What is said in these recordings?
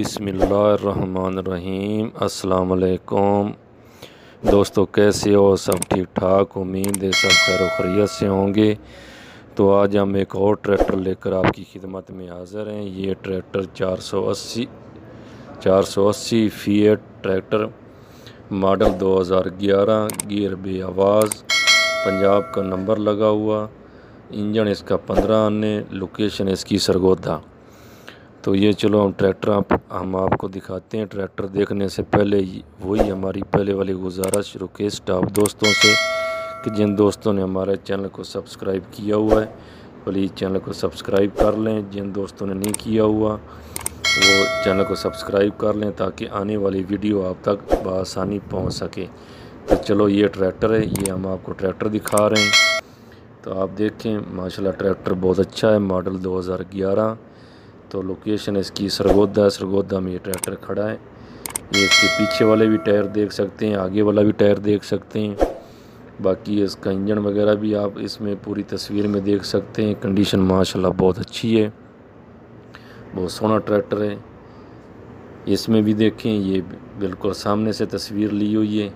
बिस्मिल्लाहिर्रहमानिर्रहीम। अस्सलाम वालेकुम दोस्तों, कैसे हो? सब ठीक ठाक, उम्मीद है सब खैर खैरियत से होंगे। तो आज हम एक और ट्रैक्टर लेकर आपकी खिदमत में हाज़िर हैं। ये tractor 480 Fiat tractor model 2011, gear बे आवाज़, पंजाब का नंबर लगा हुआ, इंजन इसका 15 आने, लोकेशन इसकी सरगोदा। तो ये चलो हम आपको दिखाते हैं। ट्रैक्टर देखने से पहले वही हमारी पहले वाली गुजारिश रिक्वेस्ट आप दोस्तों से कि जिन दोस्तों ने हमारे चैनल को सब्सक्राइब किया हुआ है प्लीज़ चैनल को सब्सक्राइब कर लें। जिन दोस्तों ने नहीं किया हुआ वो चैनल को सब्सक्राइब कर लें ताकि आने वाली वीडियो आप तक बआसानी पहुंच सके। तो चलो ये ट्रैक्टर है, ये हम आपको ट्रैक्टर दिखा रहे हैं। तो आप देखें माशाल्लाह ट्रैक्टर बहुत अच्छा है, मॉडल 2011। तो लोकेशन इसकी सरगोदा में ये ट्रैक्टर खड़ा है। ये इसके पीछे वाले भी टायर देख सकते हैं, आगे वाला भी टायर देख सकते हैं। बाकी इसका इंजन वगैरह भी आप इसमें पूरी तस्वीर में देख सकते हैं। कंडीशन माशाल्लाह बहुत अच्छी है, बहुत सोना ट्रैक्टर है। इसमें भी देखें, ये बिल्कुल सामने से तस्वीर ली हुई है।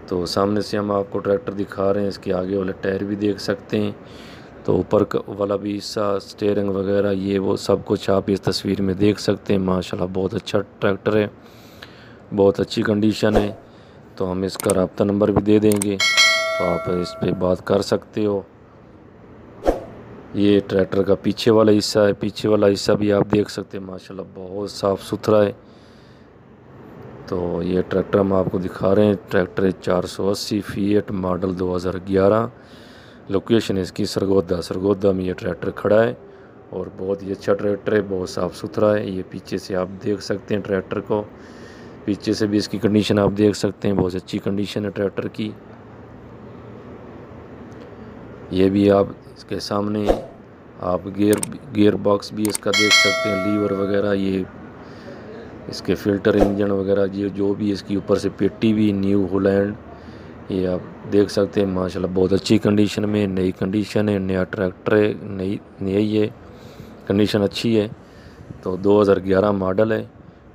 तो सामने से हम आपको ट्रैक्टर दिखा रहे हैं। इसके आगे वाले टायर भी देख सकते हैं। तो ऊपर वाला भी हिस्सा, स्टीयरिंग वगैरह, ये वो सब कुछ आप इस तस्वीर में देख सकते हैं। माशाल्लाह बहुत अच्छा ट्रैक्टर है, बहुत अच्छी कंडीशन है। तो हम इसका रब्ता नंबर भी दे देंगे, तो आप इस पे बात कर सकते हो। ये ट्रैक्टर का पीछे वाला हिस्सा है, पीछे वाला हिस्सा भी आप देख सकते हैं। माशाल्लाह बहुत साफ़ सुथरा है। तो ये ट्रैक्टर हम आपको दिखा रहे हैं। ट्रैक्टर 480 फीएट मॉडल 2011, लोकेशन इसकी सरगोदा में ये ट्रैक्टर खड़ा है और बहुत ही अच्छा ट्रैक्टर है, बहुत साफ़ सुथरा है। ये पीछे से आप देख सकते हैं ट्रैक्टर को, पीछे से भी इसकी कंडीशन आप देख सकते हैं, बहुत अच्छी कंडीशन है ट्रैक्टर की। ये भी आप इसके सामने आप गियर बॉक्स भी इसका देख सकते हैं, लीवर वगैरह, ये इसके फ़िल्टर, इंजन वगैरह, ये जो भी इसकी ऊपर से पेटी भी न्यू हॉलैंड, ये आप देख सकते हैं। माशाल्लाह बहुत अच्छी कंडीशन में, नई कंडीशन है, नया ट्रैक्टर है, नई है, कंडीशन अच्छी है। तो 2011 मॉडल है।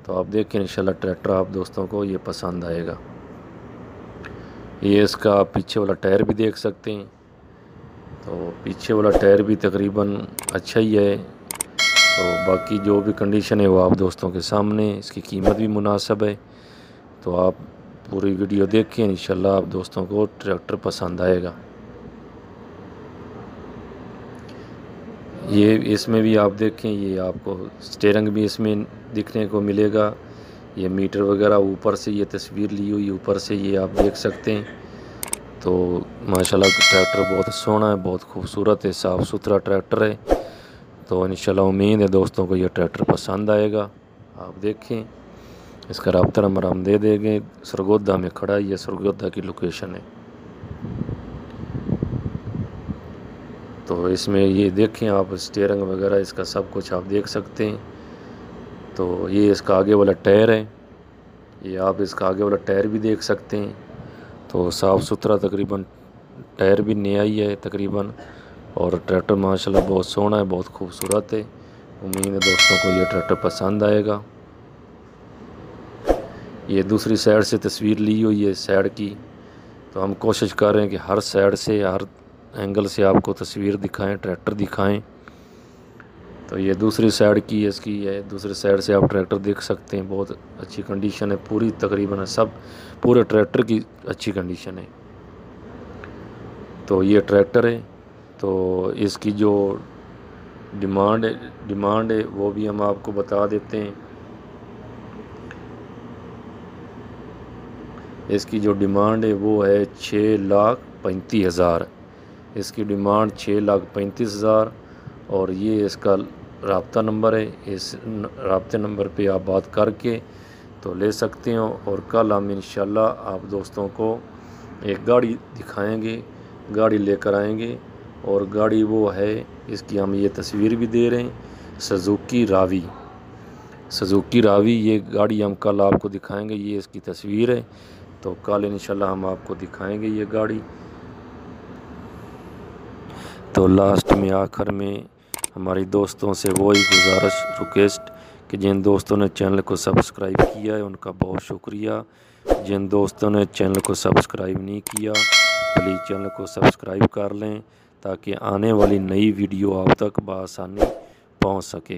तो आप देखें इंशाल्लाह ट्रैक्टर आप दोस्तों को ये पसंद आएगा। ये इसका पीछे वाला टायर भी देख सकते हैं। तो पीछे वाला टायर भी तकरीबन अच्छा ही है। तो बाकी जो भी कंडीशन है वो आप दोस्तों के सामने, इसकी कीमत भी मुनासिब है। तो आप पूरी वीडियो देखें, इंशाल्लाह आप दोस्तों को ट्रैक्टर पसंद आएगा। ये इसमें भी आप देखें, ये आपको स्टीयरिंग भी इसमें दिखने को मिलेगा। ये मीटर वगैरह ऊपर से ये तस्वीर ली हुई ऊपर से ये आप देख सकते हैं। तो माशाल्लाह ट्रैक्टर बहुत सोना है, बहुत खूबसूरत है, साफ़ सुथरा ट्रैक्टर है। तो इंशाल्लाह उम्मीद है दोस्तों को ये ट्रैक्टर पसंद आएगा। आप देखें, इसका रब्ता नंबर हम दे देंगे। सरगोदा में खड़ा है, ये सरगोदा की लोकेशन है। तो इसमें ये देखें आप स्टीयरिंग वगैरह, इसका सब कुछ आप देख सकते हैं। तो ये इसका आगे वाला टायर है, ये आप इसका आगे वाला टायर भी देख सकते हैं। तो साफ़ सुथरा तकरीबन टायर भी नया ही है तकरीबन। और ट्रैक्टर माशाल्लाह बहुत सोना है, बहुत खूबसूरत है। उम्मीद है दोस्तों को ये ट्रैक्टर पसंद आएगा। ये दूसरी साइड से तस्वीर ली हुई है साइड की। तो हम कोशिश कर रहे हैं कि हर साइड से, हर एंगल से आपको तस्वीर दिखाएं, ट्रैक्टर दिखाएं। तो ये दूसरी साइड की इसकी है, दूसरी साइड से आप ट्रैक्टर देख सकते हैं। बहुत अच्छी कंडीशन है, पूरी तकरीबन सब पूरे ट्रैक्टर की अच्छी कंडीशन है। तो ये ट्रैक्टर है। तो इसकी जो डिमांड है वो भी हम आपको बता देते हैं। इसकी जो डिमांड है वो है 6,35,000। इसकी डिमांड 6,35,000। और ये इसका रब्ता नंबर है। इस रब्ते नंबर पे आप बात करके तो ले सकते हो। और कल हम इंशाल्लाह आप दोस्तों को एक गाड़ी दिखाएंगे, गाड़ी लेकर आएंगे। और गाड़ी वो है, इसकी हम ये तस्वीर भी दे रहे हैं, सुजुकी रावी। ये गाड़ी हम कल आपको दिखाएंगे, ये इसकी तस्वीर है। तो कल इंशाल्लाह हम आपको दिखाएंगे ये गाड़ी। तो लास्ट में आखिर में हमारी दोस्तों से वही गुजारिश रिक्वेस्ट कि जिन दोस्तों ने चैनल को सब्सक्राइब किया है उनका बहुत शुक्रिया। जिन दोस्तों ने चैनल को सब्सक्राइब नहीं किया प्लीज़ चैनल को सब्सक्राइब कर लें ताकि आने वाली नई वीडियो आप तक बआसानी पहुंच सके।